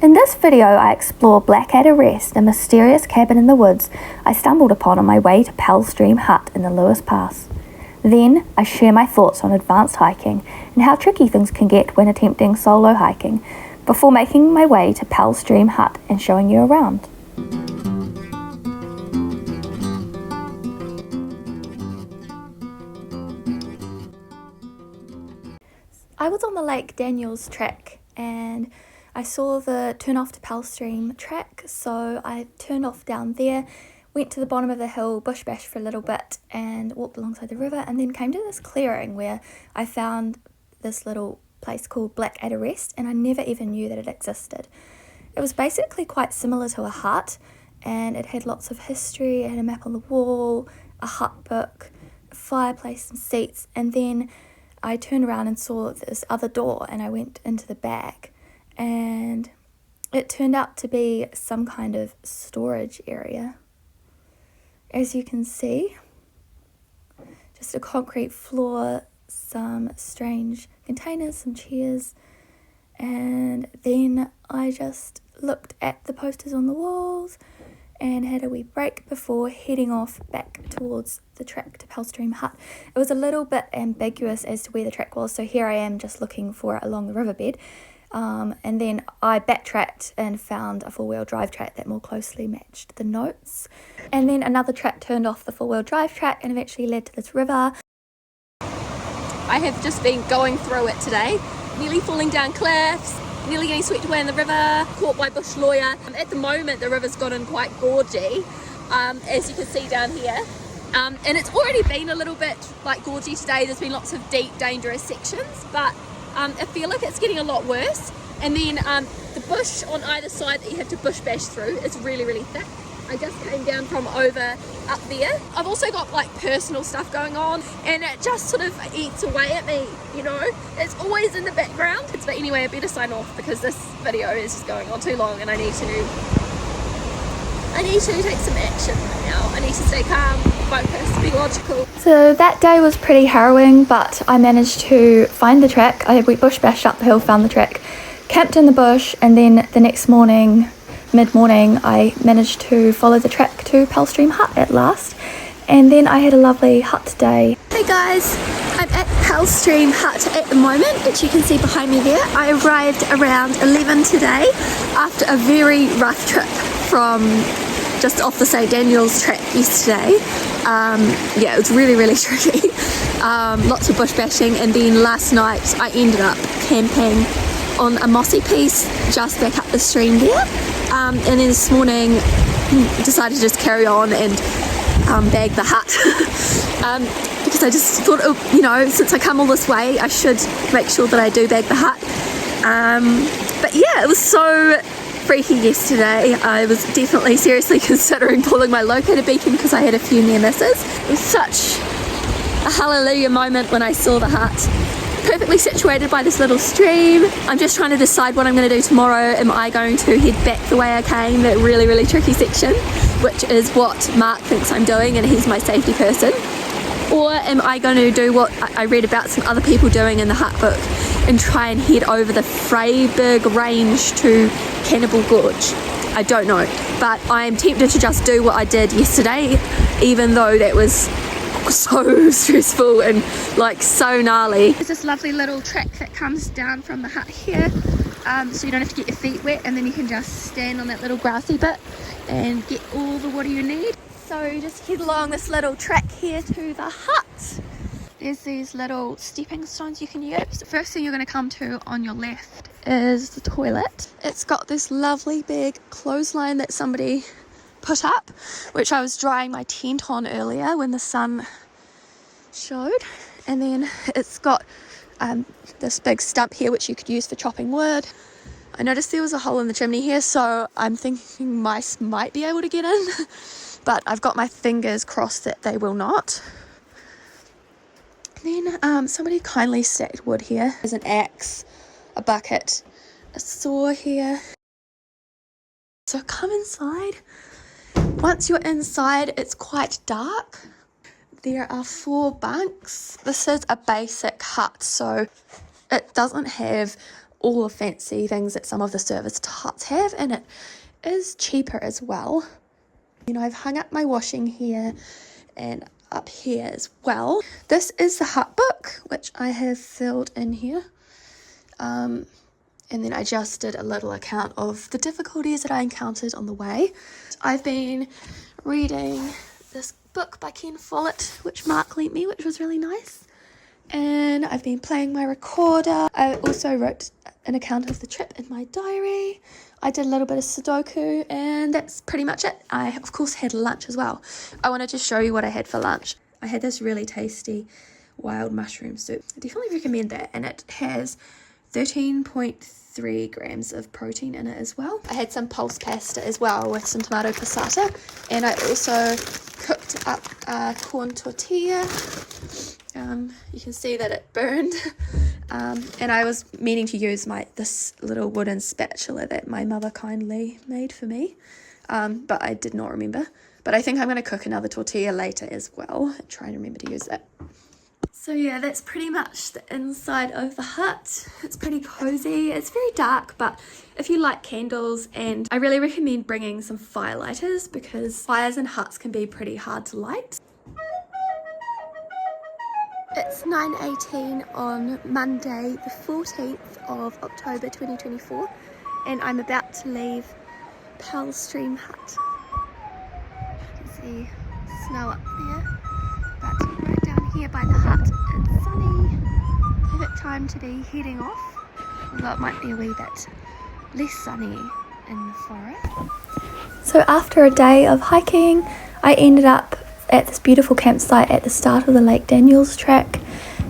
In this video, I explore Blackadder Rest, a mysterious cabin in the woods I stumbled upon on my way to Pell Hut in the Lewis Pass. Then, I share my thoughts on advanced hiking and how tricky things can get when attempting solo hiking, before making my way to Pell Hut and showing you around. I was on the Lake Daniels track and I saw the turn off to Pell track, so I turned off down there, went to the bottom of the hill, bush bashed for a little bit and walked alongside the river, and then came to this clearing where I found this little place called Blackadder Rest, and I never even knew that it existed. It was basically quite similar to a hut, and it had lots of history. It had a map on the wall, a hut book, a fireplace, some seats, and then I turned around and saw this other door and I went into the back, and it turned out to be some kind of storage area. As you can see, just a concrete floor, some strange containers, some chairs, and then I just looked at the posters on the walls and had a wee break before heading off back towards the track to Pell Hut. It was a little bit ambiguous as to where the track was, so here I am just looking for it along the riverbed. And then I backtracked and found a four-wheel drive track that more closely matched the notes. And then another track turned off the four-wheel drive track and eventually led to this river. I have just been going through it today, nearly falling down cliffs, nearly getting swept away in the river, caught by bush lawyer. At the moment the river's gotten quite gorgy, as you can see down here. And it's already been a little bit like gorgy today. There's been lots of deep, dangerous sections, but I feel like it's getting a lot worse. And then the bush on either side that you have to bush bash through is really, really thick. I just came down from over up there. I've also got like personal stuff going on, and it just sort of eats away at me, you know. It's always in the background. But anyway, I better sign off because this video is just going on too long and I need to take some action right now. I need to stay calm, focus, be logical. So that day was pretty harrowing, but I managed to find the track. We bush bashed up the hill, found the track, camped in the bush, and then the next morning, mid-morning, I managed to follow the track to Pell Hut at last. And then I had a lovely hut day. Hey guys, I'm at Pell Hut at the moment, which you can see behind me there. I arrived around 11 today after a very rough trip from just off the St. Daniel's track yesterday. Yeah, it was really, really tricky. Lots of bush bashing, and then last night I ended up camping on a mossy piece just back up the stream there. And then this morning decided to just carry on and bag the hut because I just thought, you know, since I come all this way I should make sure that I do bag the hut. But yeah, it was so freaky yesterday. I was definitely seriously considering pulling my locator beacon because I had a few near misses. It was such a hallelujah moment when I saw the hut. Perfectly situated by this little stream. I'm just trying to decide what I'm going to do tomorrow. Am I going to head back the way I came, that really, really tricky section, which is what Mark thinks I'm doing and he's my safety person? Or am I going to do what I read about some other people doing in the hut book and try and head over the Freiburg range to Cannibal Gorge? I don't know, but I am tempted to just do what I did yesterday, even though that was so stressful and like so gnarly. There's this lovely little track that comes down from the hut here, so you don't have to get your feet wet, and then you can just stand on that little grassy bit and get all the water you need. So just head along this little track here to the hut. There's these little stepping stones you can use. The first thing you're going to come to on your left is the toilet. It's got this lovely big clothesline that somebody put up, which I was drying my tent on earlier when the sun showed. And then it's got this big stump here which you could use for chopping wood. I noticed there was a hole in the chimney here, so I'm thinking mice might be able to get in, but I've got my fingers crossed that they will not. And then somebody kindly stacked wood here. There's an axe, a bucket, a saw here. So come inside. Once you're inside, it's quite dark. There are 4 bunks. This is a basic hut, so it doesn't have all the fancy things that some of the serviced huts have, and it is cheaper as well. You know, I've hung up my washing here and up here as well. This is the hut book, which I have filled in here. And then I just did a little account of the difficulties that I encountered on the way. I've been reading this book by Ken Follett, which Mark lent me, which was really nice. And I've been playing my recorder. I also wrote an account of the trip in my diary. I did a little bit of Sudoku, and that's pretty much it. I, of course, had lunch as well. I wanted to show you what I had for lunch. I had this really tasty wild mushroom soup. I definitely recommend that, and it has 13.3 grams of protein in it as well. I had some pulse pasta as well with some tomato passata, and I also cooked up a corn tortilla. You can see that it burned, and I was meaning to use this little wooden spatula that my mother kindly made for me, but I did not remember. But I think I'm going to cook another tortilla later as well and try and remember to use that. So yeah, that's pretty much the inside of the hut. It's pretty cozy. It's very dark, but if you like candles, and I really recommend bringing some firelighters because fires in huts can be pretty hard to light. It's 9:18 on Monday, the 14th of October 2024, and I'm about to leave Pell Stream Hut. You can see snow up there, but right down here by the hut it's sunny. Perfect time to be heading off, although it might be a wee bit less sunny in the forest. So after a day of hiking, I ended up at this beautiful campsite at the start of the Lake Daniels track.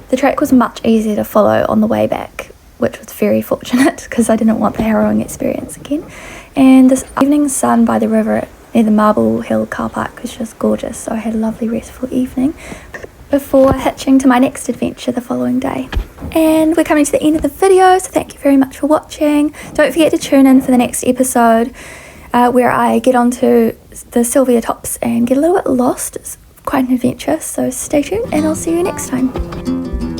The track was much easier to follow on the way back, which was very fortunate because I didn't want the harrowing experience again. And this evening sun by the river near the Marble Hill car park was just gorgeous, so I had a lovely restful evening before hitching to my next adventure the following day. And we're coming to the end of the video, so thank you very much for watching. Don't forget to tune in for the next episode where I get onto the Sylvia Tops and get a little bit lost. It's quite an adventure, so stay tuned and I'll see you next time.